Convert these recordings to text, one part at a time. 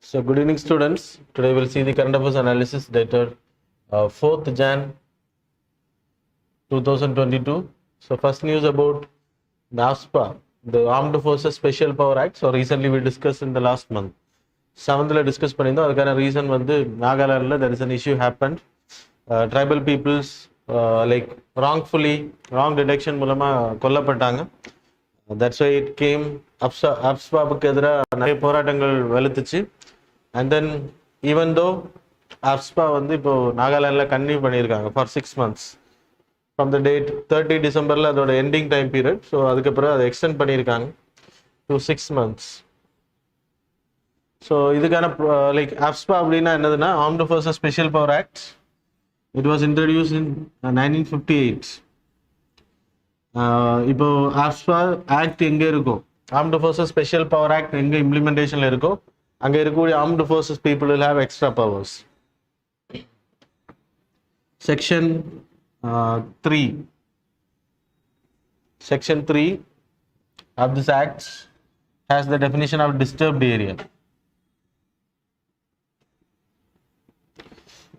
So good evening students. Today we'll see the current affairs analysis dated 4th Jan 2022. So first news about the AFSPA, the Armed Forces Special Power Act. So recently we discussed in the last month. 7th discuss பண்ணிருந்தோம். அதுக்கான reason வந்து நாகாலாந்துல there is an issue happened. Tribal peoples like wrongfully wrong detection மூலமா கொல்லப்பட்டாங்க. That's why it came AFSPAவுக்கு எதிராக நிறைய போராட்டங்கள் வெளுத்துச்சு. And then even though AFSPA வந்து இப்போ நாகாலாந்துல continue பண்ணியிருக்காங்க for 6 months from the date 30 Decemberல அதோட ending time period. So அதுக்கப்புறம் அதை extend பண்ணியிருக்காங்க to 6 months. So இதுக்கான like AFSPA அப்படின்னா என்னதுன்னா Armed Forces Special Power Act. It was introduced in 1958. இப்போ AFSPA Act எங்க இருக்கும், Armed Forces Special Power Act எங்க implementationல இருக்கோ அங்க இருக்கக்கூடிய Armed Forces people will have extra powers. Section 3 of this act has the definition of disturbed area.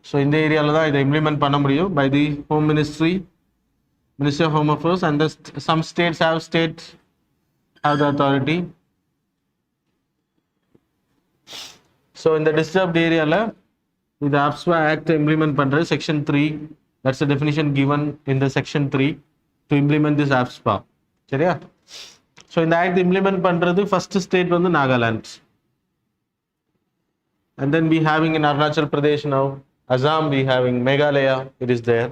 So in the area la idu implement panna mudiyum by the Home Ministry of Home Affairs, and some states have the authority. So in the disturbed area la the AFSPA Act implement பண்றது section 3. That's the definition given in the section 3 to implement this AFSPA. சரியா? So இந்த act implement பண்றது first state வந்து Nagaland, and then we having in Arunachal Pradesh now, Assam, we having Meghalaya, it is there.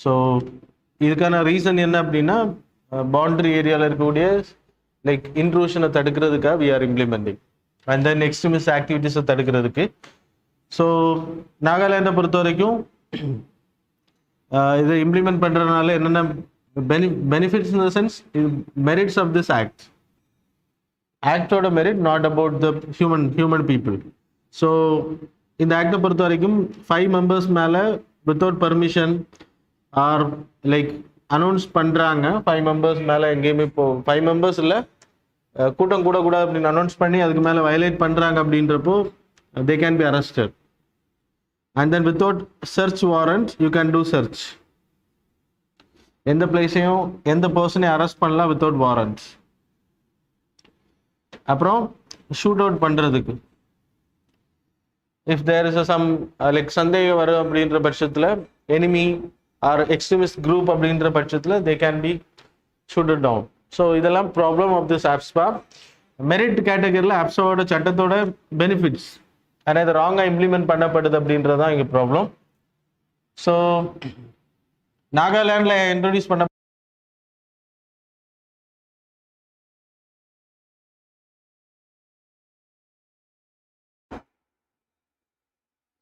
So இதுக்கான reason என்ன அப்படின்னா boundary ஏரியால இருக்கக்கூடிய like intrusion தடுக்கிறதுக்காக we are implementing, and then extremist activities தடுக்கிறதுக்கு. So நாகாலாண்டை பொறுத்த வரைக்கும் இதை இம்ப்ளிமெண்ட் பண்ணுறதுனால என்னென்ன benefits in the sense merits of this act, ஆக்டோட merit not about the human people. So இந்த ஆக்டை பொறுத்த வரைக்கும் 5 members மேலே without permission or like announce பண்ணுறாங்க. 5 members மேலே எங்கேயுமே இப்போ 5 members இல்லை கூட்டம் கூடக்கூடாது அப்படின்னு அனௌன்ஸ் பண்ணி அதுக்கு மேலே வயலேட் பண்ணுறாங்க அப்படின்றப்போ they can be arrested, and then without search warrant you can do search. எந்த பிளேஸையும் எந்த பர்சனையும் அரெஸ்ட் பண்ணலாம் வித்தவுட் வாரண்ட். அப்புறம் ஷூட் அவுட் பண்ணுறதுக்கு if there is some like சந்தேகம் வரும் அப்படின்ற பட்சத்தில் எனிமி ஆர் எக்ஸ்ட்ரீமிஸ்ட் குரூப் அப்படின்ற பட்சத்தில் they can be shooted down. So இதெல்லாம் problem of this AFSPA. Merit கேட்டகரியில் AFSPAவோட சட்டத்தோட பெனிஃபிட்ஸ் ஆனால் இது ராங்காக இம்ப்ளிமெண்ட் பண்ணப்படுது அப்படின்றது தான் இங்கே ப்ராப்ளம். ஸோ நாகாலாண்டில் இன்ட்ரோடியூஸ் பண்ண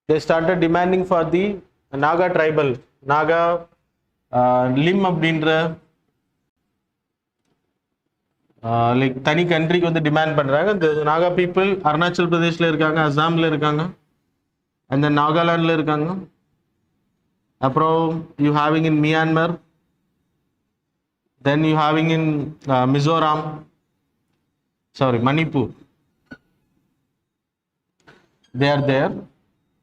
they started demanding for the Naga tribal, Naga limb அப்படின்ற லைக் தனி கண்ட்ரிக்கு வந்து டிமாண்ட் பண்ணுறாங்க. இந்த நாகா பீப்புள் அருணாச்சல் பிரதேஷில் இருக்காங்க, அசாமில் இருக்காங்க, அண்ட் தென் நாகாலாண்டில் இருக்காங்க. அப்புறம் you having in Myanmar, then you having in Mizoram, Manipur, they are there.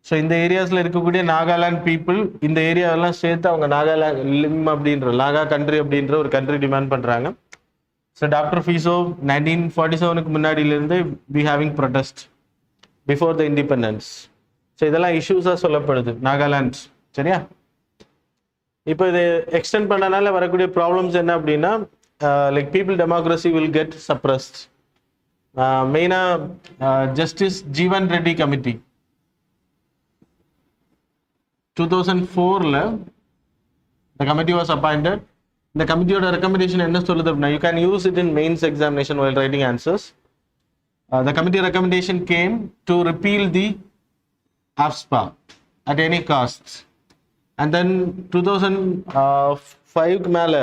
So இந்த ஏரியாஸில் இருக்கக்கூடிய நாகாலாண்ட் பீப்புள் இந்த ஏரியாவெல்லாம் சேர்த்து அவங்க நாகாலாண்ட் லிம் அப்படின்ற நாகா கண்ட்ரி அப்படின்ற ஒரு கண்ட்ரி டிமாண்ட் பண்ணுறாங்க. ஸோ டாக்டர் ஃபீஸோ 1947க்கு முன்னாடியிலேருந்து we having protest before the independence. So இதெல்லாம் இஷ்யூஸாக சொல்லப்படுது நாகாலாண்ட். சரியா? இப்போ இது எக்ஸ்டெண்ட் பண்ணனால வரக்கூடிய ப்ராப்ளம்ஸ் என்ன அப்படின்னா like people democracy will get suppressed. மெயினாக ஜஸ்டிஸ் ஜீவன் ரெட்டி கமிட்டி 2004ல் the committee was appointed. இந்த கமிட்டியோட ரெக்கமெண்டேஷன் என்ன சொல்லுது அப்படின்னா you can use it in mains examination while writing answers. The committee recommendation came to repeal the AFSPA at any cost. And then 2005 மேல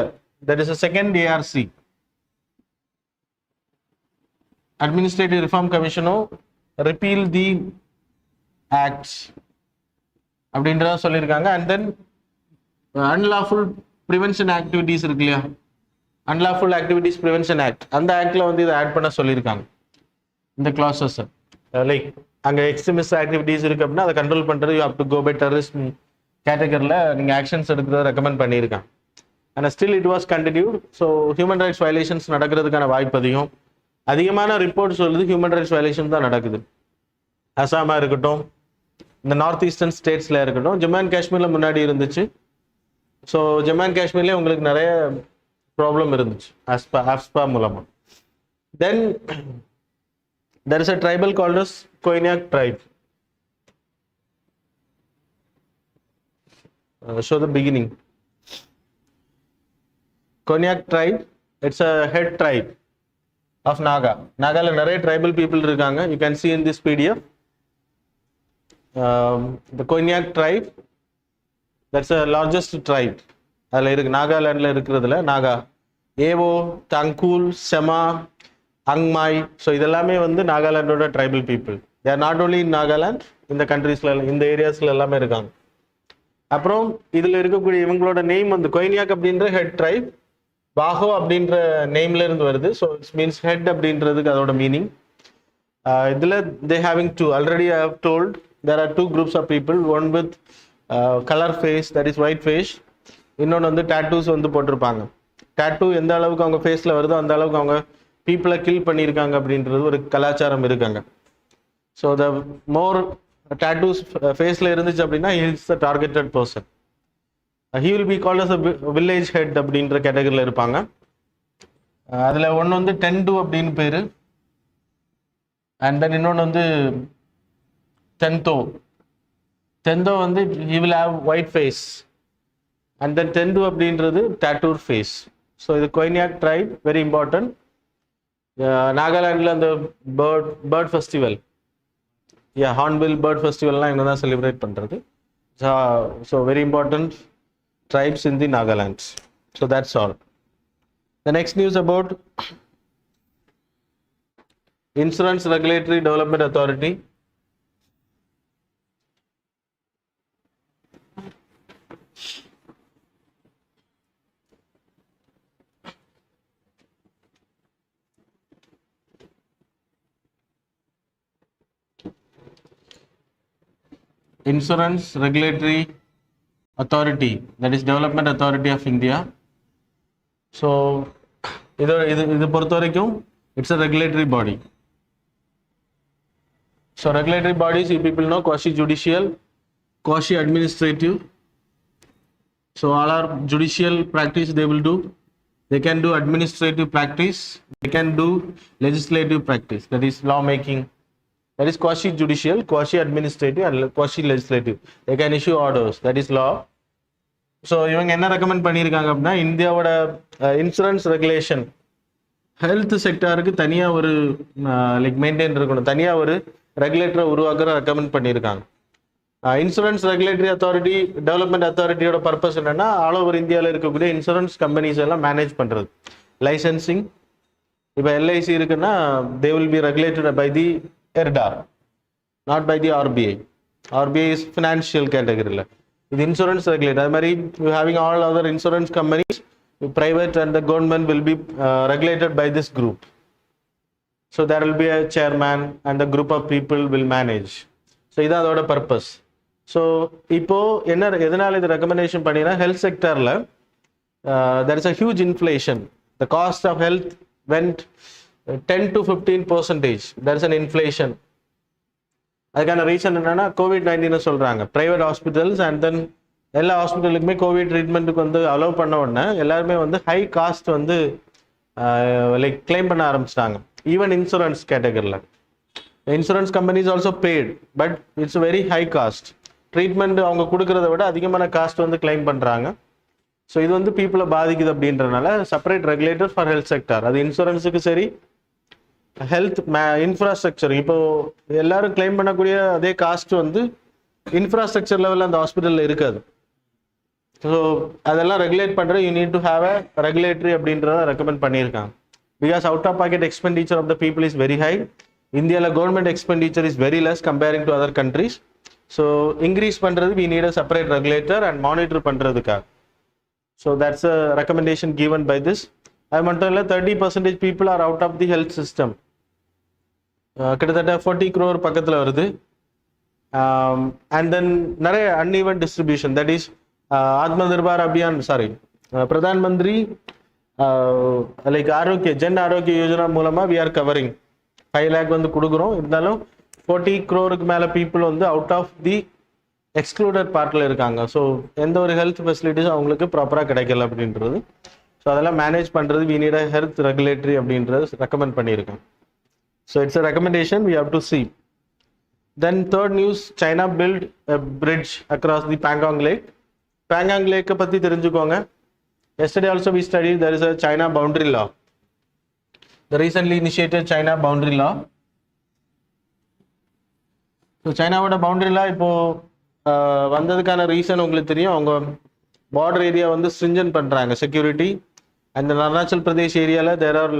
there is a second ARC, Administrative Reform Commission, repeal the acts அப்படின்றத சொல்லியிருக்காங்க. And then unlawful prevention activities இருக்கு இல்லையா, unlawful activities prevention act, அந்த ஆக்டில் வந்து இதை add பண்ண சொல்லியிருக்காங்க இந்த கிளாஸஸ். லைக் அங்கே எக்ஸ்ட்ரீமிஸ்ட் ஆக்டிவிட்டீஸ் இருக்குது அப்படின்னா அதை கண்ட்ரோல் பண்ணுறது you have to go by terrorist கேட்டகரியில் நீங்கள் ஆக்ஷன்ஸ் எடுக்கிறத ரெக்கமெண்ட் பண்ணியிருக்காங்க. ஆனால் still it was continued. So human rights violations நடக்கிறதுக்கான வாய்ப்பு அதிகம். அதிகமான ரிப்போர்ட் சொல்லுது ஹியூமன் ரைட்ஸ் வயலேஷன் தான் நடக்குது. அசாமாக இருக்கட்டும், இந்த நார்த் ஈஸ்டர்ன் ஸ்டேட்ஸில் இருக்கட்டும், ஜம்மு அண்ட் காஷ்மீரில் முன்னாடி இருந்துச்சு. ஸோ ஜம்மு அண்ட் காஷ்மீர்லேயே உங்களுக்கு நிறைய ப்ராப்ளம் இருந்துச்சு ஆஸ்பா மூலமாக. தென் there is a tribal called as Koinyak tribe. Show the beginning. Koinyak tribe, it's a head tribe of Naga. Naga la nare tribal people irukanga. You can see in this PDF. The Koinyak tribe, that's the largest tribe. Adla iruk Nagaland la irukradhula Naga, Evo, Tangkul, Sema, அங்மாய். So இதெல்லாமே வந்து நாகாலாண்டோட tribal people. They are not only in Nagaland, இந்த கண்ட்ரீஸ்ல இந்த ஏரியாஸ்ல எல்லாமே இருக்காங்க. அப்புறம் இதில் இருக்கக்கூடிய இவங்களோட நேம் வந்து கொயினியாக் அப்படின்ற ஹெட் ட்ரைப், பாகோ அப்படின்ற நேம்ல இருந்து வருது. ஸோ இட்ஸ் மீன்ஸ் ஹெட் அப்படின்றதுக்கு அதோட மீனிங். இதில் they having two, already I have told there are two groups of people, one with colour face, that is white face. இன்னொன்று வந்து டேட்டூஸ் வந்து போட்டிருப்பாங்க. டேட்டூ எந்த அளவுக்கு அவங்க ஃபேஸில் வருதோ அந்த அளவுக்கு அவங்க பீப்புளை கில் பண்ணியிருக்காங்க அப்படின்றது ஒரு கலாச்சாரம் இருக்காங்க. ஸோ த மோர் டேட்டூஸ் ஃபேஸில் இருந்துச்சு அப்படின்னா he is the targeted person. He will be called as a village head அப்படின்ற கேட்டகரியில் இருப்பாங்க. அதில் ஒன்று வந்து டென்டு அப்படின்னு பேர், அண்ட் தென் இன்னொன்று வந்து தென்தோ. தென்தோ வந்து he will have white face, and then டென்டு அப்படின்றது டேட்டூர் ஃபேஸ். ஸோ இது கொயினியாக் ட்ரைப், வெரி இம்பார்ட்டன்ட். நாகாலாண்டில் அந்த பேர்ட் ஃபெஸ்டிவல், ஹார்ன்பில் பேர்ட் ஃபெஸ்டிவல்லாம் இவங்க தான் செலிப்ரேட் பண்ணுறது. So very important tribes in the Nagalands. So that's all. The next news about insurance regulatory development authority. Insurance Regulatory Authority, that is Development Authority of India. So இது பொறுத்த வரைக்கும் it's a regulatory body. So regulatory bodies, you people know, quasi judicial, quasi administrative. So all our judicial practice they will do. They can do administrative practice, they can do legislative practice, that is law making. That is quasi judicial, quasi administrative and quasi legislative. They can issue orders, that is law. So இவங்க என்ன recommend பண்ணியிருக்காங்க அப்படின்னா, இந்தியாவோட insurance regulation health செக்டாருக்கு தனியாக ஒரு like maintain இருக்கணும், தனியாக ஒரு ரெகுலேட்டரை உருவாக்குற ரெக்கமெண்ட் பண்ணியிருக்காங்க. இன்சூரன்ஸ் ரெகுலேட்டரி அத்தாரிட்டி டெவலப்மெண்ட் அத்தாரிட்டியோட பர்பஸ் என்னன்னா, ஆல் ஓவர் இந்தியாவில் இருக்கக்கூடிய இன்சூரன்ஸ் கம்பெனிஸ் எல்லாம் மேனேஜ் பண்ணுறது, லைசன்சிங். இப்போ எல்ஐசி இருக்குன்னா they will be regulated by the ERDA, not by the RBI. RBI is financial category. இது இன்சூரன்ஸ் ரெகுலேட்டர். அது மாதிரி you having all other insurance companies, private and the government will be regulated by this group. So there will be a chairman and the group of people will manage. So இது அதோட purpose. So இப்போ எதனால இது recommendation பண்ணினா, health செக்டரில் there is a huge inflation. The cost of health went 10 to 15%. There is an inflation. அதுக்கான reason என்னன்னா, COVID-19 சொல்றாங்க. Private hospitals and then எல்லா ஹாஸ்பிட்டலுக்குமே கோவிட் ட்ரீட்மெண்ட்டுக்கு வந்து அலோவ் பண்ண உடனே எல்லாருமே வந்து ஹை காஸ்ட் வந்து லைக் கிளைம் பண்ண ஆரம்பிச்சிட்டாங்க. ஈவன் இன்சூரன்ஸ் கேட்டகரியில் insurance companies also paid, but it's very high cost. Treatment அவங்க கொடுக்கறத விட அதிகமான காஸ்ட் வந்து கிளைம் பண்ணுறாங்க. ஸோ இது வந்து பீப்புளை பாதிக்குது அப்படின்றனால separate regulator for health sector. அது இன்சூரன்ஸுக்கு சரி, ஹெல்த் இன்ஃப்ராஸ்ட்ரக்சர். இப்போ எல்லாரும் கிளைம் பண்ணக்கூடிய அதே காஸ்ட் வந்து இன்ஃப்ராஸ்ட்ரக்சர் லெவலில் அந்த ஹாஸ்பிட்டலில் இருக்காது. ஸோ அதெல்லாம் ரெகுலேட் பண்ணுற you need to have a regulatory அப்படின்றத ரெக்கமெண்ட் பண்ணியிருக்காங்க. Because out of pocket expenditure of the people is very high. இந்தியாவில் government expenditure is very less comparing to other countries. So increase பண்ணுறது we need a separate regulator and monitor பண்ணுறதுக்காக. So that's a recommendation given by this அது மட்டும் இல்லை 30% people are out of the health system. கிட்டத்தட்ட 40 crore பக்கத்தில் வருது. And then நிறைய uneven distribution, that is Atma Nirbhar Abhiyan Pradhan Mantri like Jan Arogya Yojana மூலமாக we are covering 5 lakh வந்து கொடுக்குறோம். இருந்தாலும் 40 crore மேலே பீப்புள் வந்து அவுட் ஆஃப் தி எக்ஸ்க்ளூடட் பார்ட்டில் இருக்காங்க. ஸோ எந்த ஒரு ஹெல்த் ஃபெசிலிட்டிஸும் அவங்களுக்கு ப்ராப்பராக கிடைக்கல அப்படின்றது. ஸோ அதெல்லாம் மேனேஜ் பண்ணுறது we need a health regulatory அப்படின்றது ரெக்கமெண்ட் பண்ணியிருக்கேன். So it's a recommendation, we have to see. Then third news, China built a bridge across the Pangong Lake. Pangong Lake பற்றி தெரிஞ்சுக்கோங்க. Yesterday also we studied there is a China boundary law. The recently initiated China boundary law. So Chinaவோட boundary law இப்போ வந்ததுக்கான reason உங்களுக்கு தெரியும். அவங்க border area வந்து stringent பண்ணுறாங்க security. And in Arunachal Pradesh area there are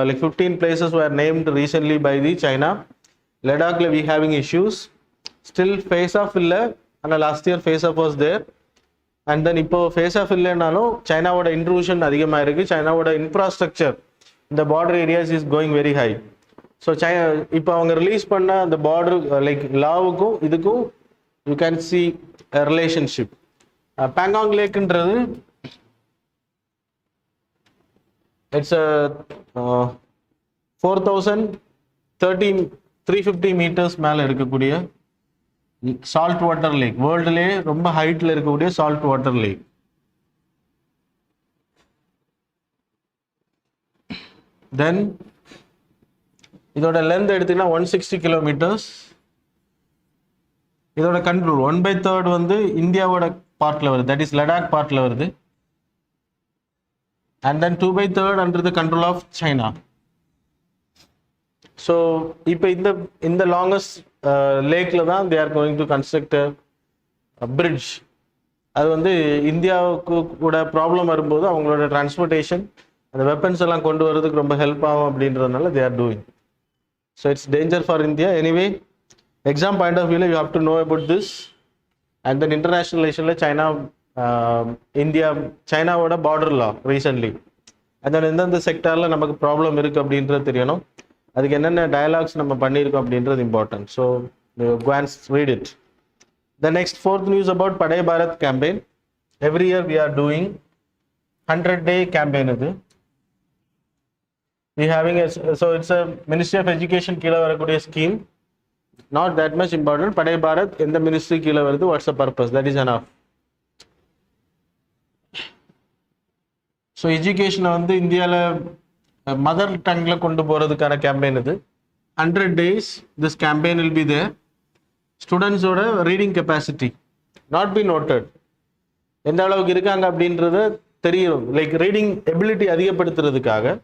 like 15 places were named recently by the China. Ladakh we having issues. Still face off illa, and last year face off was there. And then ipo face off illa nalo China voda intrusion adhigama irukku. China voda infrastructure in the border areas is going very high. So China ipo avanga release panna the border like law ku idukku you can see a relationship. Pangong Lake ndradhu it's a 4,350 meters மேலே இருக்கக்கூடிய salt water lakh. வேர்ல்டுலேயே ரொம்ப ஹைட்டில் இருக்கக்கூடிய salt water lakh. தென் இதோட length எடுத்தீங்கன்னா 160 kilometres. இதோட control 1/3 வந்து இந்தியாவோட பார்ட்டில் வருது, தட் இஸ் லடாக் பார்ட்டில் வருது. And then 2/3 under the control of China. So இப்போ இந்த longest லேக்ல தான் they are going to construct a bridge. அது வந்து இந்தியாவுக்கு கூட ப்ராப்ளம் வரும்போது அவங்களோட டிரான்ஸ்போர்ட்டேஷன் அந்த வெப்பன்ஸ் எல்லாம் கொண்டு வரதுக்கு ரொம்ப ஹெல்ப் ஆகும் அப்படின்றதுனால they are doing. So it's danger for India. Anyway, exam point of view you have to know about this. And then international relationல China இந்தியா சைனாவோட பார்டர் லா ரீசன்ட்லி. அதனால் எந்தெந்த செக்டாரில் நமக்கு ப்ராப்ளம் இருக்குது அப்படின்றது தெரியணும். அதுக்கு என்னென்ன டயலாக்ஸ் நம்ம பண்ணியிருக்கோம் அப்படின்றது important. So go and read it. The next fourth news about Padai Bharat campaign. Every year we are doing 100-day campaign. We having so it's a Ministry of Education கீழே வரக்கூடிய scheme. Not that much important. Padai Bharat எந்த ministry கீழே வருது, what's the purpose, that is enough. So எஜுகேஷனை வந்து இந்தியாவில் mother டங்கில் கொண்டு போகிறதுக்கான கேம்பெயின் இது. 100 days this campaign will be there. ஸ்டூடெண்ட்ஸோட reading capacity not be noted எந்த அளவுக்கு இருக்காங்க அப்படின்றத தெரியும், லைக் ரீடிங் எபிலிட்டி அதிகப்படுத்துறதுக்காக.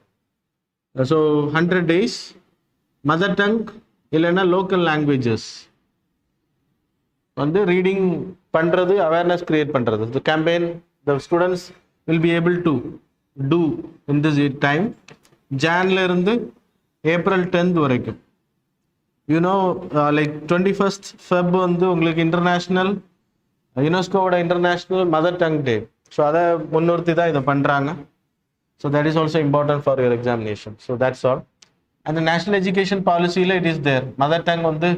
ஸோ 100 days மதர் டங் இல்லைன்னா லோக்கல் லாங்குவேஜஸ் வந்து ரீடிங் பண்ணுறது, அவேர்னஸ் கிரியேட் பண்ணுறது. The campaign the students will be able to do in this time. Janல இருந்து ஏப்ரல் 10th வரைக்கும். You know like 21st Feb வந்து உங்களுக்கு இன்டர்நேஷ்னல் யுனெஸ்கோவோட international mother tongue day. So அதை முன்னிறுத்தி தான் இதை பண்ணுறாங்க. So that is also important for your examination. So that's all. அந்த நேஷ்னல் எஜுகேஷன் பாலிசியில் it is there. Mother tongue வந்து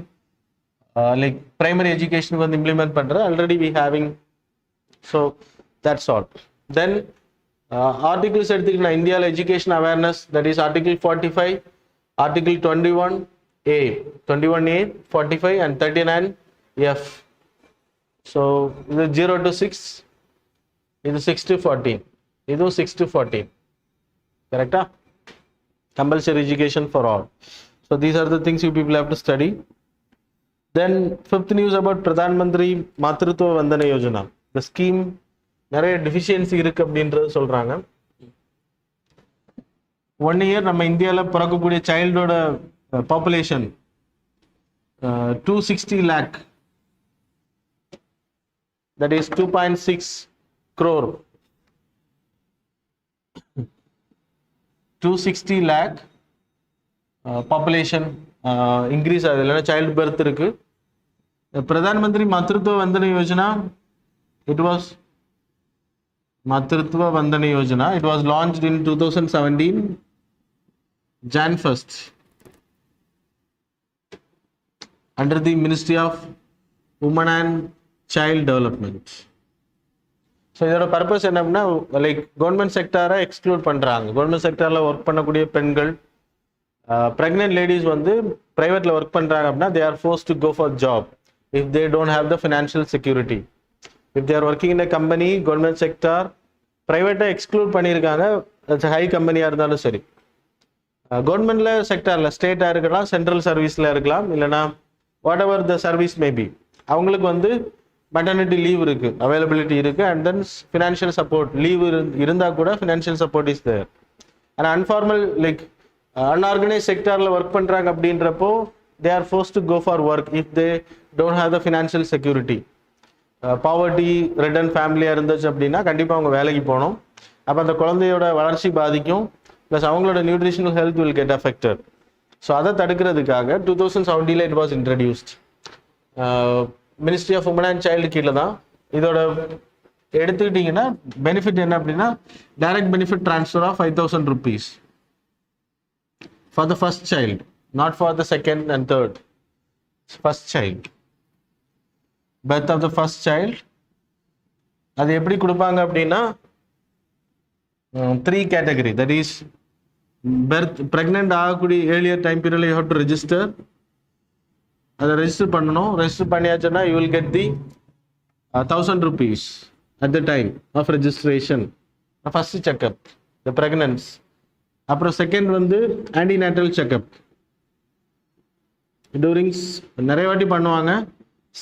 லைக் பிரைமரி எஜுகேஷனுக்கு வந்து இம்ப்ளிமெண்ட் பண்ணுற already we having. So that's all. Then articles எடுத்துக்கிட்டா இந்தியாவில் education awareness, that is article 45, article 21A, 45 and 39F. ஸோ இது 0 to 6, இது 6 to 14, இதுவும் 6 to 14. கரெக்டா? Compulsory education for all. So these are the things you people have to study. Then fifth news about Pradhan Mantri Matrutva Vandana Yojana. The scheme நிறைய deficiency இருக்கு அப்படின்றது சொல்றாங்க. 1 year நம்ம இந்தியாவில் பிறக்கக்கூடிய சைல்டோட population 260 lakh, that is 2.6 crore. 260 lakh population increase ஆகுது, இல்லைன்னா சைல்டு பர்த் இருக்கு. Pradhan Mantri Matritva Vandana Yojana, it was Matritva Vandana Yojana. It was launched in 2017 Jan 1st under the Ministry of Women and Child Development. So இதோட purpose என்ன அப்படின்னா, like government செக்டாரை exclude பண்ணுறாங்க. Government செக்டாரில் work பண்ணக்கூடிய பெண்கள், ப்ரெக்னென்ட் லேடிஸ் வந்து ப்ரைவேட்டில் ஒர்க் பண்ணுறாங்க அப்படின்னா, they are force to go for job if they don't have the financial security. If they are working in a company, government sector, ப்ரைவேட்டை எக்ஸ்க்ளூட் பண்ணியிருக்காங்க, ஹை கம்பெனியாக இருந்தாலும் சரி. கவர்மெண்ட்ல செக்டாரில் ஸ்டேட்டாக இருக்கலாம், சென்ட்ரல் சர்வீஸில் இருக்கலாம், இல்லைனா whatever the service maybe, அவங்களுக்கு வந்து மெட்டர்னிட்டி லீவ் இருக்கு, அவைலபிலிட்டி இருக்கு, and then financial support leave இருந்தால் கூட ஃபினான்ஷியல் சப்போர்ட் இஸ் தேர். ஆனால் அன்ஃபார்மல் லைக் அன்ஆர்கனைஸ் செக்டாரில் ஒர்க் பண்ணுறாங்க அப்படின்றப்போ they are force to go for work if they don't have the financial security. Poverty ridden ஃபேமிலியாக இருந்துச்சு அப்படின்னா கண்டிப்பாக அவங்க வேலைக்கு போகணும். அப்போ அந்த குழந்தையோட வளர்ச்சி பாதிக்கும், ப்ளஸ் அவங்களோட nutritional health will get affected. So அதை தடுக்கிறதுக்காக 2017 it was introduced. Ministry of women and child கீழே தான். இதோட எடுத்துக்கிட்டிங்கன்னா பெனிஃபிட் என்ன அப்படின்னா, direct benefit transfer of 5,000 rupees for the first child, not for the second and third. First child, birth of the first child. அது எப்படி கொடுப்பாங்க அப்படின்னா 3 category. That is birth, pregnant ஆகக்கூடிய earlier time period you have to register. அதை register பண்ணணும். Register பண்ணியாச்சுன்னா you will get the 1,000 rupees at the time of registration. First checkup the pregnancy. அப்புறம் second வந்து antenatal செக்அப். டூரிங் நிறைய வாட்டி பண்ணுவாங்க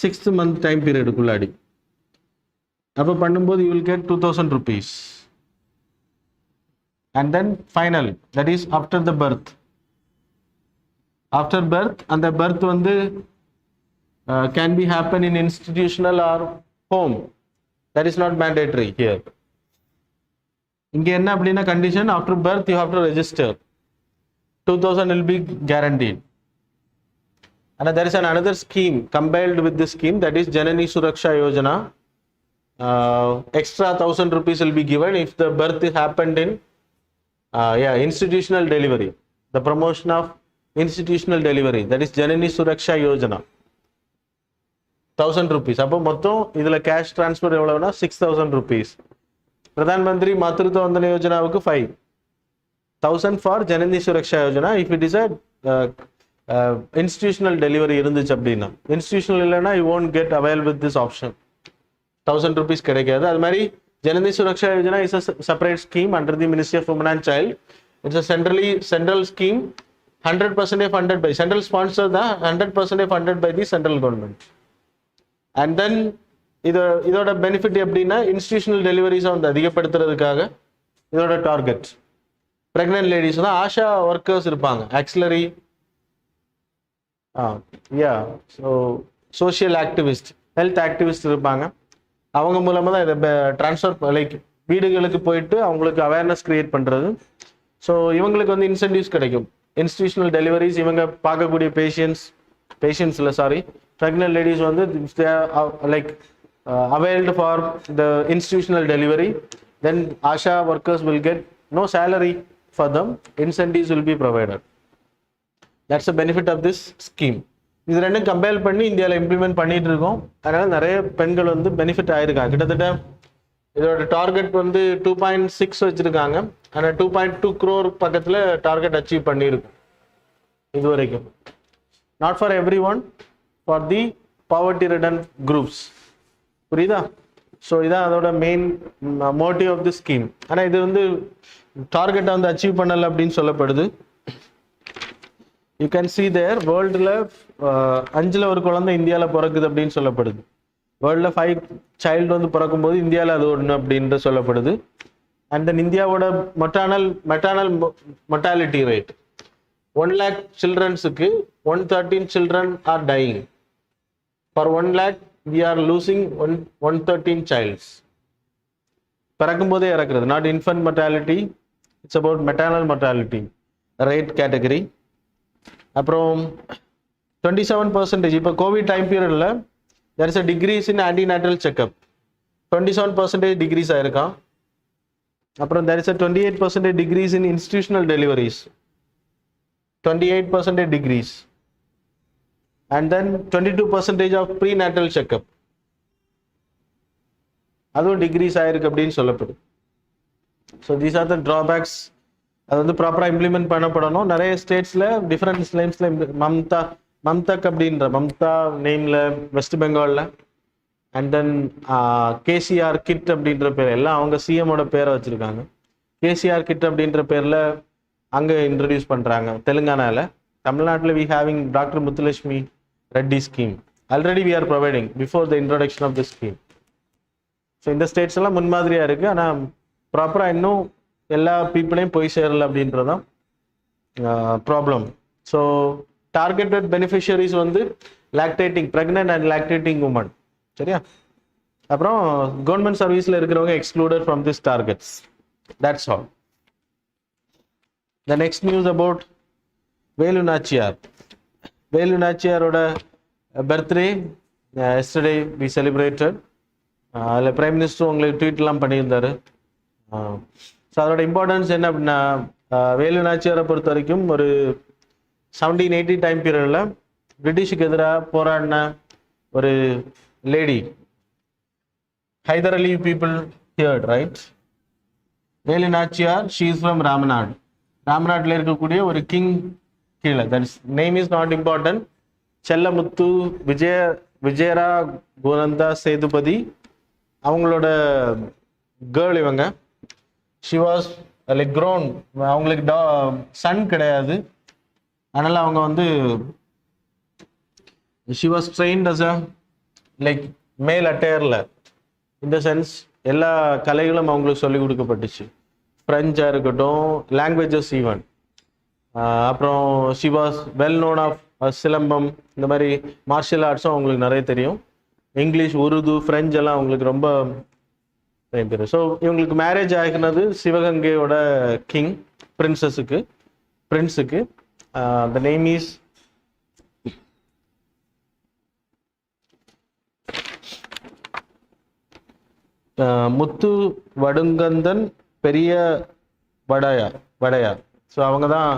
6th month time பீரியடுக்குள்ளாடி. அப்போ பண்ணும்போது you will get 2,000 rupees. And then final, that is after the birth. After birth, and the birth வந்து can be happen in institutional or home. That is not mandatory here. இங்க என்ன அப்படின்னா condition, after birth you have to register. 2,000 will be guaranteed. And there is another scheme combined with this scheme, that is Janani Suraksha Yojana. Extra 1,000 rupees will be given if the birth happened in institutional delivery. The promotion of institutional delivery, that is Janani Suraksha Yojana. 1,000 rupees. அப்போ மொத்தம் இதில் cash transfer எவ்வளோனா 6,000 rupees. Pradhan Mantri Matritva வந்தன யோஜனாவுக்கு 5,000 for Janani Suraksha Yojana. If it is a institutional delivery இருந்துச்சு அப்படின்னா, institutional இல்லைன்னா you won't get available with this option. 1,000 rupees கிடைக்காது. அது மாதிரி Janani Suraksha Yojana is a separate scheme under the Ministry of Women and Child. It's a central scheme, 100% funded by central sponsor, the 100% funded by the central government. And then இதோட benefit எப்படின்னா, institutional டெலிவரிஸை வந்து அதிகப்படுத்துறதுக்காக இதோட target. Pregnant ladies தான் Asha workers இருப்பாங்க, auxiliary social activist, health activist இருப்பாங்க. அவங்க மூலமாக தான் இதை ட்ரான்ஸ்ஃபர் லைக் வீடுகளுக்கு போயிட்டு அவங்களுக்கு அவேர்னஸ் கிரியேட் பண்ணுறது. ஸோ இவங்களுக்கு வந்து இன்சென்டிவ்ஸ் கிடைக்கும். இன்ஸ்டிடியூஷனல் டெலிவரிஸ் இவங்க பார்க்கக்கூடிய ப்ரெக்னென்ட் லேடிஸ் வந்து like availed for the institutional delivery, then ASHA workers will get no salary for them, incentives will be provided. That's a benefit of this scheme. இது ரெண்டும் compare பண்ணி இந்தியாவில் implement பண்ணிட்டு இருக்கோம். அதனால நிறைய பெண்கள் வந்து பெனிஃபிட் ஆயிருக்காங்க. கிட்டத்தட்ட இதோட டார்கெட் வந்து 2.6 வச்சிருக்காங்க. ஆனால் 2.2 crore பக்கத்தில் டார்கெட் அச்சீவ் பண்ணியிருக்கும் இது வரைக்கும். Not for every one, for the poverty ridden groups. புரியுதா? ஸோ இதான் அதோட main motive of the scheme. ஆனால் இது வந்து டார்கெட்டை வந்து அச்சீவ் பண்ணலை அப்படின்னு சொல்லப்படுது. You can see there, வேர்ல்டில் 5ல் ஒரு குழந்தை இந்தியாவில் பிறக்குது அப்படின்னு சொல்லப்படுது. வேர்ல்டில் 5 சைல்டு வந்து பிறக்கும்போது இந்தியாவில் அது ஒன்று அப்படின்ற சொல்லப்படுது. அண்ட் தென் இந்தியாவோட maternal mortality rate 1 lakh சில்ட்ரன்ஸுக்கு 113 children are dying. For 1 lakh we are losing 113 childs. பிறக்கும்போதே இறக்குறது, not infant mortality, it's about maternal mortality rate category. அப்புறம் 27%, இப்போ கோவிட் டைம் பீரியடில் there is a decrease in antenatal checkup. 27% decrease ஆயிருக்கான். அப்புறம் there is a 28% decrease in institutional deliveries, 28% decrease, and then 22% of prenatal checkup அதுவும் degrees ஆயிருக்கு அப்படின்னு சொல்லப்படுது. So these are the drawbacks. அது வந்து ப்ராப்பராக இம்ப்ளிமெண்ட் பண்ணப்படணும். நிறைய ஸ்டேட்ஸில் டிஃப்ரெண்ட் ஸ்லைம்ஸில் மம்தக் அப்படின்ற மம்தா நேமில் வெஸ்ட் பெங்காலில், அண்ட் தென் கேசிஆர் கிட் அப்படின்ற பேர் எல்லாம் அவங்க சிஎமோட பேரை வச்சுருக்காங்க. கேசிஆர் கிட் அப்படின்ற பேரில் அங்கே இன்ட்ரடியூஸ் பண்ணுறாங்க தெலுங்கானாவில். தமிழ்நாட்டில் we having doctor Muthulakshmi Reddy scheme. Already we are providing before the introduction of the scheme. So இந்த ஸ்டேட்ஸ் எல்லாம் முன்மாதிரியாக இருக்குது. ஆனால் ப்ராப்பராக இன்னும் எல்லா பீப்புளையும் போய் சேரல அப்படின்றதான் ப்ராப்ளம். ஸோ டார்கெட்டட் பெனிஃபிஷரிஸ் வந்து lactating pregnant and lactating women. சரியா? அப்புறம் கவர்மெண்ட் சர்வீஸில் இருக்கிறவங்க excluded from this targets. That's all. The next news about Velu Nachiyar. Velu நாச்சியாரோட பர்த்டே எஸ்டர்டே வி செலிப்ரேட்டட். அதில் பிரைம் மினிஸ்டர் உங்களுக்கு ட்வீட்லாம் பண்ணியிருந்தாரு. ஸோ அதோட இம்பார்ட்டன்ஸ் என்ன அப்படின்னா, வேலு நாச்சியாரை பொறுத்த வரைக்கும் ஒரு 1780 டைம் பீரியடில் பிரிட்டிஷுக்கு எதிராக போராடின ஒரு lady. Hyder Ali people heard, right? Velu Nachiyar, she is from Ramnad. ராமநாட்டில் இருக்கக்கூடிய ஒரு கிங் கீழே, that is name is not important. Chellamuthu Vijayaraghunatha Sethupathi அவங்களோட கேர்ள் இவங்க. She was like crown. அவங்களுக்கு சன் கிடையாது, அதனால் அவங்க வந்து she was trained as a like male அட்டையரில். இந்த சென்ஸ் எல்லா கலைகளும் அவங்களுக்கு சொல்லிக் கொடுக்கப்பட்டுச்சு. ஃப்ரெஞ்சாக இருக்கட்டும், லாங்குவேஜஸ் ஈவன். அப்புறம் she was well known of silambam, இந்த மாதிரி மார்ஷியல் ஆர்ட்ஸும் அவங்களுக்கு நிறைய தெரியும். இங்கிலீஷ், உருது, ஃப்ரெஞ்ச் எல்லாம் அவங்களுக்கு ரொம்ப தெரியும். ஸோ இவங்களுக்கு மேரேஜ் ஆகினது சிவகங்கையோட கிங் பிரின்ஸுக்கு. The name is Muthu Vaduganathan Periya Udaiya. So அவங்க தான்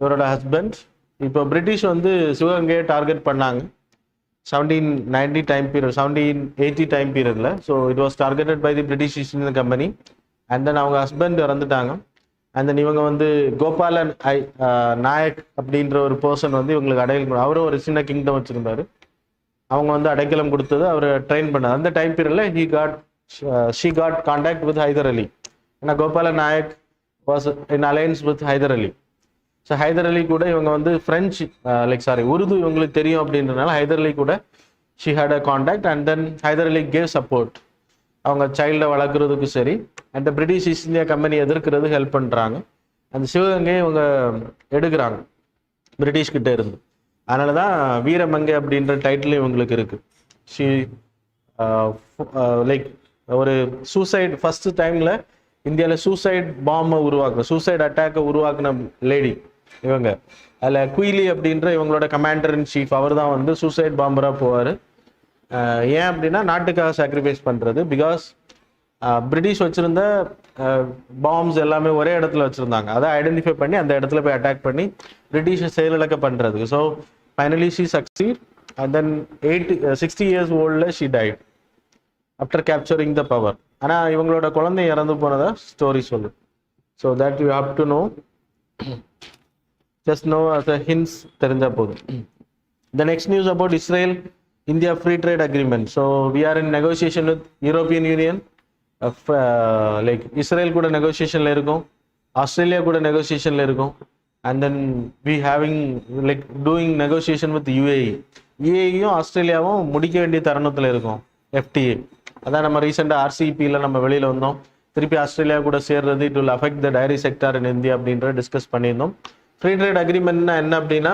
இவரோட ஹஸ்பண்ட். இப்போ பிரிட்டிஷ் வந்து சிவகங்கையை டார்கெட் பண்ணாங்க 1790 டைம் பீரியட், 1780 டைம் பீரியடில். So it was targeted by the British East Indian company. And then அவங்க ஹஸ்பண்ட் இறந்துட்டாங்க. அண்ட் தென் இவங்க வந்து கோபாலன் நாயக் அப்படின்ற ஒரு பர்சன் வந்து இவங்களுக்கு அடைக்கலம், அவரும் ஒரு சின்ன கிங்டம் வச்சுருந்தாரு. அவங்க வந்து அடைக்கலம் கொடுத்தது, அவர் ட்ரெயின் பண்ணார். அந்த டைம் பீரியடில் she got contact with Hyder Ali. ஏன்னா Gopalan Nayak was in alliance with Hyder Ali. So Hyder Ali கூட இவங்க வந்து ஃப்ரெஞ்ச் உருது இவங்களுக்கு தெரியும் அப்படின்றனால ஹைதர் அலி கூட she had a contact. And then Hyder Ali gave support. அவங்க சைல்டை வளர்க்குறதுக்கு சரி, அந்த பிரிட்டிஷ் ஈஸ்ட் இந்தியா கம்பெனி எதிர்க்கிறது ஹெல்ப் பண்ணுறாங்க. அந்த சிவகங்கையை இவங்க எடுக்கிறாங்க பிரிட்டிஷ்கிட்ட இருந்து. அதனால தான் வீரமங்கை அப்படின்ற டைட்டில் இவங்களுக்கு இருக்குது. ஷி லைக் ஒரு சூசைட் ஃபர்ஸ்ட் டைமில் இந்தியாவில் சூசைட் பாம்பை சூசைட் அட்டாக்கை உருவாக்குன லேடி இவங்க. அதில் குயிலி அப்படின்ற இவங்களோட கமாண்டர் இன் சீஃப், அவர் தான் வந்து சூசைட் பாம்பராக போவார். ஏன் அப்படின்னா நாட்டுக்காக சாக்ரிஃபைஸ் பண்ணுறது. பிகாஸ் பிரிட்டிஷ் வச்சுருந்த பாம்ஸ் எல்லாமே ஒரே இடத்துல வச்சுருந்தாங்க. அதை ஐடென்டிஃபை பண்ணி அந்த இடத்துல போய் அட்டாக் பண்ணி பிரிட்டிஷை செயலிழக்க பண்ணுறதுக்கு. So finally she succeed. And then 60 years ஓல்டில் she died after capturing the power. ஆனால் இவங்களோட குழந்தை இறந்து போனதா ஸ்டோரி சொல்லு. So that you have to know, just know as a hints தெரிஞ்சால் போதும். The next news about Israel India free trade agreement. So we are in negotiation with European Union. Like Israel கூட நெகோசியேஷனில் இருக்கும், Australia கூட நெகோசியேஷனில் இருக்கும். And then we having like doing negotiation with UAE. யுஏஇயும் ஆஸ்திரேலியாவும் முடிக்க வேண்டிய தருணத்தில் இருக்கும் எஃப்டிஏ. அதான் நம்ம ரீசெண்டாக ஆர்சிபியில் நம்ம வெளியில் வந்தோம். திருப்பி ஆஸ்திரேலியா கூட சேர்றது it will affect the dairy sector in India அப்படின்ற டிஸ்கஸ் பண்ணியிருந்தோம். ஃப்ரீ ட்ரேட் அக்ரிமெண்ட்னா என்ன அப்படின்னா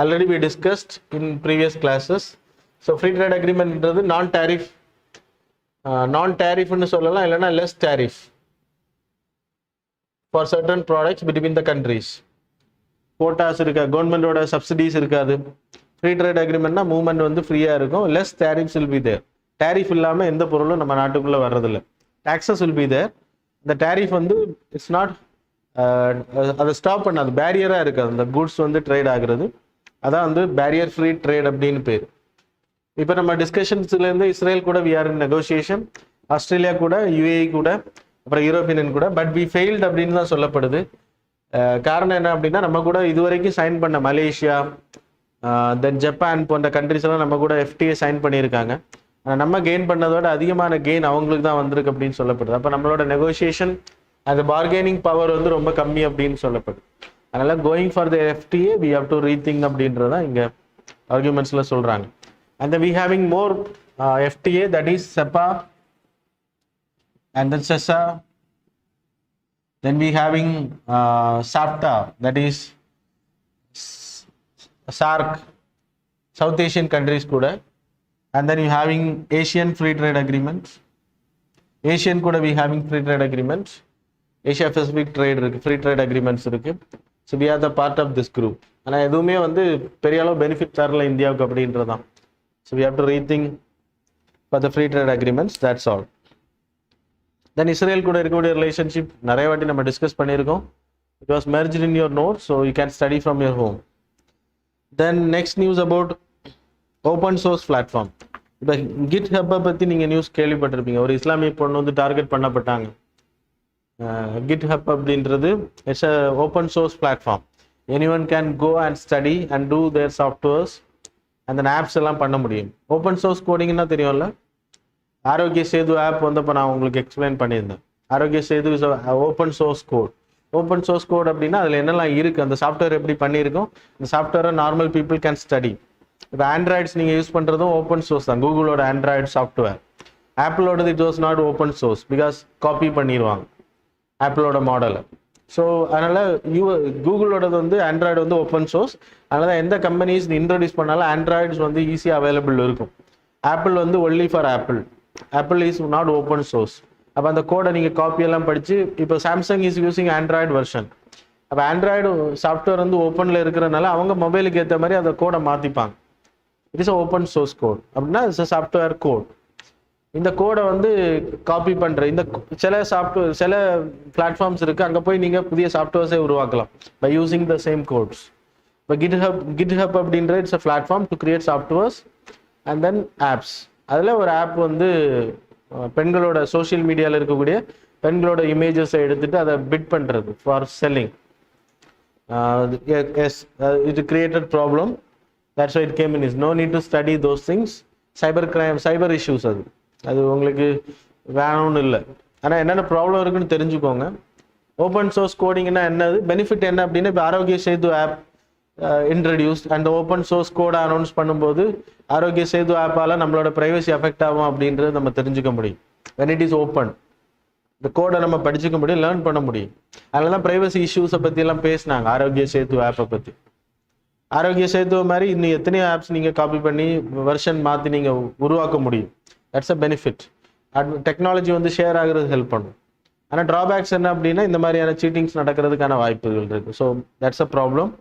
already we discussed in previous classes. So free trade அக்ரிமெண்ட்ன்றது நான் டேரிஃப்னு சொல்லலாம், இல்லைன்னா less tariff for certain products between the countries. Quotas இருக்காது, கவர்மெண்டோட சப்சிடிஸ் இருக்காது. ஃப்ரீ ட்ரேட் அக்ரிமெண்ட்னா மூவ்மெண்ட் வந்து ஃப்ரீயாக இருக்கும். Less tariffs will be there. Tariff இல்லாமல் எந்த பொருளும் நம்ம நாட்டுக்குள்ளே வர்றதில்லை. டாக்ஸஸ் வில் பி தேர், இந்த டேரிஃப் வந்து இட்ஸ் நாட் அதை ஸ்டாப் பண்ணாது, பேரியராக இருக்காது அந்த குட்ஸ் வந்து ட்ரேட் ஆகுறது. அதான் வந்து பேரியர் ஃப்ரீ ட்ரேட் அப்படின்னு பேர். இப்போ நம்ம டிஸ்கஷன்ஸ்லேருந்து இஸ்ரேல் கூட we are in negotiation, Australia கூட, யுஏஇ கூட, அப்புறம் யூரோப்பியன் கூட, பட் வி ஃபெயில்டு அப்படின்னு தான் சொல்லப்படுது. காரணம் என்ன அப்படின்னா, நம்ம கூட இதுவரைக்கும் சைன் பண்ண மலேசியா, தென் ஜப்பான் போன்ற கண்ட்ரிஸ் எல்லாம் நம்ம கூட எஃப்டிஏ சைன் பண்ணியிருக்காங்க. ஆனால் நம்ம கெயின் பண்ணதோட அதிகமான கெயின் அவங்களுக்கு தான் வந்திருக்கு அப்படின்னு சொல்லப்படுது. அப்போ நம்மளோட நெகோசியேஷன் அந்த பார்கெனிங் பவர் வந்து ரொம்ப கம்மி அப்படின்னு சொல்லப்படுது. அதனால going for the FTA we have to rethink அப்படின்றதான் இங்கே ஆர்குமெண்ட்ஸ்ல சொல்றாங்க. And then we having more FTA, that is SEPA, and then CESA. Then we having SAFTA, that is SAARC, South Asian countries kuda. And then you having Asian free trade agreements. Asian kuda we having free trade agreements. Asia Pacific trade free trade agreements irukku. So we are the part of this group. ஆனா எதுவுமே வந்து பெரிய அளவு benefit தரல இந்தியாவுக்கு அப்படின்றதான். So we have to rethink for the free trade agreements, that's all. Then Israel கூட இருக்கக்கூடிய ரிலேஷன்ஷிப் நிறைய வாட்டி நம்ம டிஸ்கஸ் பண்ணியிருக்கோம். It was merged in your notes, so you can study from your home. Then next news about open source platform. இப்போ GitHub பற்றி நீங்கள் news கேள்விப்பட்டிருப்பீங்க. ஒரு இஸ்லாமிய பொண்ணு வந்து டார்கெட் பண்ணப்பட்டாங்க. GitHub அப்படின்றது it's a open source platform. anyone can go and study and do their softwares and then apps எல்லாம் பண்ண முடியும். ஓப்பன் சோர்ஸ் கோடிங்னா தெரியும்ல, ஆரோக்கிய சேது ஆப் வந்து இப்போ நான் உங்களுக்கு எக்ஸ்பிளைன் பண்ணியிருந்தேன். Aarogya Setu is open source code. Open source code அப்படின்னா அதில் என்னெல்லாம் இருக்குது, அந்த சாஃப்ட்வேர் எப்படி பண்ணியிருக்கோம், இந்த சாஃப்ட்வேரை நார்மல் பீப்புள் கேன் ஸ்டடி. இப்போ ஆண்ட்ராய்ட்ஸ் நீங்கள் யூஸ் பண்ணுறதும் ஓப்பன் சோர்ஸ் தான். கூகுளோட ஆண்ட்ராய்டு சாஃப்ட்வேர், ஆப்பிளோடது it was not open source because copy பண்ணிடுவாங்க ஆப்பிளோட மாடலை. ஸோ அதனால் கூகுளோடது வந்து ஆண்ட்ராய்டு வந்து ஓப்பன் சோர்ஸ். அதனால் எந்த கம்பெனிஸ் இன்ட்ரடியூஸ் பண்ணாலும் ஆண்ட்ராய்ட்ஸ் வந்து ஈஸியாக அவைலபிள் இருக்கும். ஆப்பிள் வந்து only for Apple. Apple is not open source. அப்போ அந்த கோடை நீங்கள் காப்பியெல்லாம் படித்து, இப்போ Samsung is using Android version. அப்போ ஆண்ட்ராய்டு சாஃப்ட்வேர் வந்து ஓப்பனில் இருக்கிறனால அவங்க மொபைலுக்கு ஏற்ற மாதிரி அந்த கோடை மாற்றிப்பாங்க. It is open source code அப்படின்னா இட்ஸ் அ சாஃப்ட்வேர் கோட். இந்த கோடை வந்து காப்பி பண்ணுற இந்த சில சாஃப்ட்வேர் சில பிளாட்ஃபார்ம்ஸ் இருக்குது, அங்கே போய் நீங்கள் புதிய சாஃப்ட்வேர்ஸே உருவாக்கலாம் by using the same codes. இப்போ கிட்ஹப் அப்படின்ற it's a platform to create softwares and then apps. அதில் ஒரு ஆப் வந்து பெண்களோட சோஷியல் மீடியாவில் இருக்கக்கூடிய பெண்களோட இமேஜஸை எடுத்துகிட்டு அதை பிட் பண்ணுறது ஃபார் செல்லிங். இது created problem. That's why it came in is no need to study those things. Cyber crime, cyber issues அது உங்களுக்கு வேணும்னு இல்லை. ஆனால் என்னென்ன ப்ராப்ளம் இருக்குன்னு தெரிஞ்சுக்கோங்க. ஓப்பன் சோர்ஸ் கோடிங்னா என்னது, பெனிஃபிட் என்ன அப்படின்னா, இப்போ Aarogya Setu app introduced and open source கோடை அனௌன்ஸ் பண்ணும்போது ஆரோக்கிய சேது ஆப்பால் நம்மளோட ப்ரைவசி அஃபெக்ட் ஆகும் அப்படின்றது நம்ம தெரிஞ்சுக்க முடியும். when it is open இந்த கோடை நம்ம படிச்சுக்க முடியும், லேர்ன் பண்ண முடியும். அதனால தான் ப்ரைவசி இஷ்யூஸை பற்றியெல்லாம் பேசினாங்க ஆரோக்கிய சேது ஆப்பை பற்றி. ஆரோக்கிய சேது மாதிரி இன்னும் எத்தனையோ ஆப்ஸ் நீங்கள் காப்பி பண்ணி வெர்ஷன் மாற்றி நீங்கள் உருவாக்க முடியும். That's a benefit. டெக்னாலஜி வந்து ஷேர் ஆகிறது ஹெல்ப் பண்ணும். ஆனால் ட்ராபேக்ஸ் என்ன அப்படின்னா, இந்த மாதிரியான சீட்டிங்ஸ் நடக்கிறதுக்கான வாய்ப்புகள் இருக்குது. So that's a problem.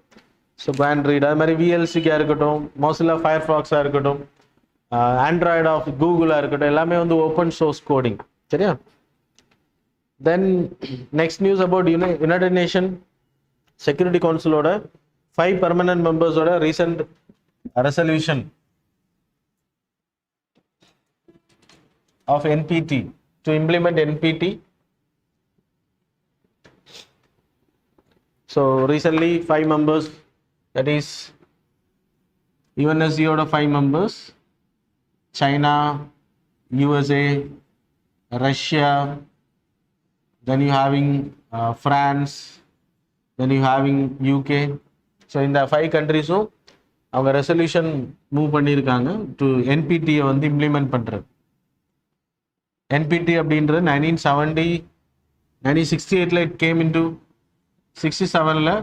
So banned read அது மாதிரி விஎல்சிக்காக இருக்கட்டும், மோசில்லா ஃபயர்ஃபாக்ஸாக இருக்கட்டும், ஆண்ட்ராய்டு ஆஃப் கூகுளாக இருக்கட்டும், எல்லாமே வந்து ஓப்பன் சோர்ஸ் கோடிங். சரியா? Then next news about United Nation Security கவுன்சிலோட 5 பர்மனன்ட் மெம்பர்ஸோட recent resolution of NPT to implement NPT. So recently 5 members, that is UNSC oda 5 members, China, USA, Russia, then you having France, then you having UK. So in the 5 countries அவங்க resolution move பண்ணியிருக்காங்க to என்பிடியை வந்து implement பண்ணுறது. என்பிடி அப்படின்றது 1968 it came into 67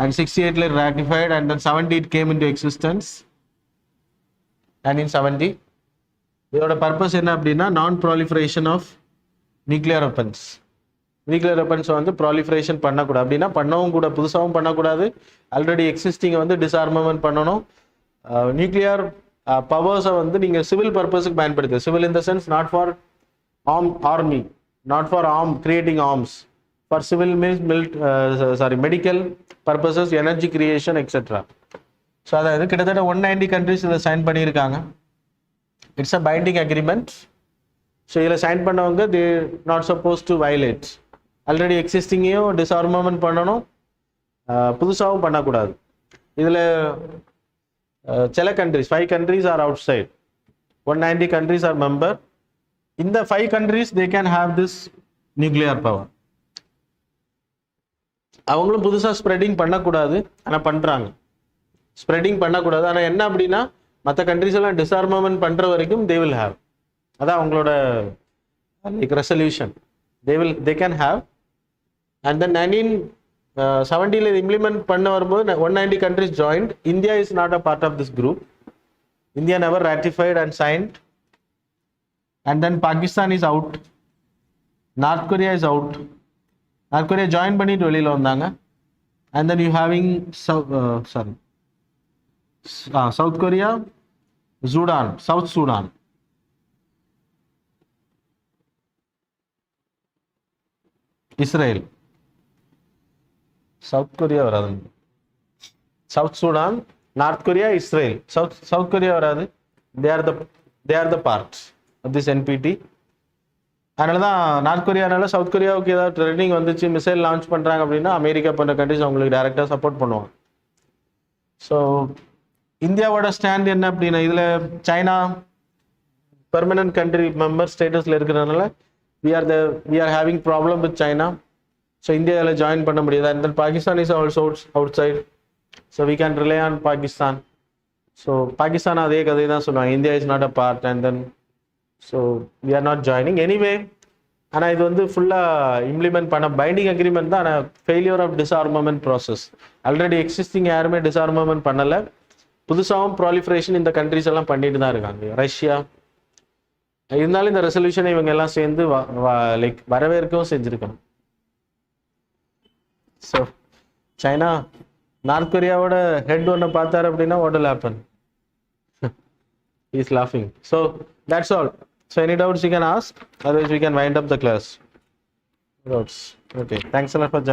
and 68 ratified, and then 70 it came into existence 1970. இதோட purpose என்ன அப்படின்னா, நான் proliferation of nuclear weapons. Nuclear வெப்பன்ஸை வந்து ப்ராலிஃபரேஷன் பண்ணக்கூடாது. அப்படின்னா பண்ணவும் கூட, புதுசாகவும் பண்ணக்கூடாது, ஆல்ரெடி எக்ஸிஸ்டிங்கை வந்து டிஸ்ஆர்மமெண்ட் பண்ணணும். நியூக்ளியர் பவர்ஸை வந்து நீங்கள் சிவில் பர்பஸுக்கு பயன்படுத்து. Civil in the sense not for army, not for creating arms, for civil medical purposes, energy creation, etc. So அதாவது கிட்டத்தட்ட 190 கண்ட்ரிஸ் இதில் சைன் பண்ணியிருக்காங்க. It's a binding agreement. So இதில் சைன் பண்ணவங்க they not suppose to violate. Already எக்ஸிஸ்டிங்கையும் disarmament பண்ணணும், புதுசாகவும் பண்ணக்கூடாது. இதில் சில countries 5 countries are outside, 190 countries are member. இந்த 5 countries they can have this nuclear power. அவங்களும் புதுசாக ஸ்ப்ரெடிங் பண்ணக்கூடாது, ஆனால் பண்ணுறாங்க. ஸ்ப்ரெடிங் பண்ணக்கூடாது, ஆனால் என்ன அப்படின்னா மற்ற கண்ட்ரிஸ் எல்லாம் டிஸ்ஆர்மமெண்ட் பண்ணுற வரைக்கும் தே வில் ஹேவ். அதான் அவங்களோட like resolution. They can have. And then 1970 இது இம்ப்ளிமெண்ட் பண்ண வரும்போது 190 countries joined. India is not a part of this group. India never ratified and signed. And then Pakistan is out. North Korea is out. North Korea join பண்ணிட்டு வெளியில் வந்தாங்க. And then you having South Korea, Sudan, South Sudan. Israel. South Korea வராது. South Sudan, North Korea, Israel. South Korea வராது. They are the parts of this NPT. அதனால தான் north கொரியானால south கொரியாவுக்கு ஏதாவது trending வந்துச்சு, missile launch பண்ணுறாங்க அப்படின்னா America போன்ற countries அவங்களுக்கு டைரெக்டாக சப்போர்ட் பண்ணுவாங்க. ஸோ இந்தியாவோட ஸ்டாண்ட் என்ன அப்படின்னா, இதில் சைனா பெர்மனன்ட் கண்ட்ரி மெம்பர் ஸ்டேட்டஸில் இருக்கிறதுனால we are having problem with China. So இந்தியாவில் ஜாயின் பண்ண முடியாது. And then Pakistan is also outside. So we can rely on Pakistan. So Pakistan அதே கதை தான் சொல்லுவாங்க, India is not a part. And then so we are not joining anyway. ஆனால் இது வந்து ஃபுல்லாக இம்ப்ளிமெண்ட் பண்ண பைண்டிங் அக்ரிமெண்ட் தான். ஆனால் failure of disarmament process. Already existing யாருமே டிஸ்ஆர்மமெண்ட் பண்ணலை, புதுசாகவும் ப்ராலிஃபரேஷன் இந்த கண்ட்ரிஸ் எல்லாம் பண்ணிட்டு தான் இருக்காங்க. ரஷ்யா இருந்தாலும் இந்த ரெசல்யூஷனை இவங்க எல்லாம் சேர்ந்து லைக் வரவேற்கவும் செஞ்சுருக்காங்க. ஸோ சைனா நார்த் கொரியாவோட ஹெட் ஒன்று பார்த்தாரு அப்படின்னா what will happen? He is laughing. So that's all. So any doubts you can ask, otherwise we can wind up the class. Doubts? Okay. Thanks a lot for joining.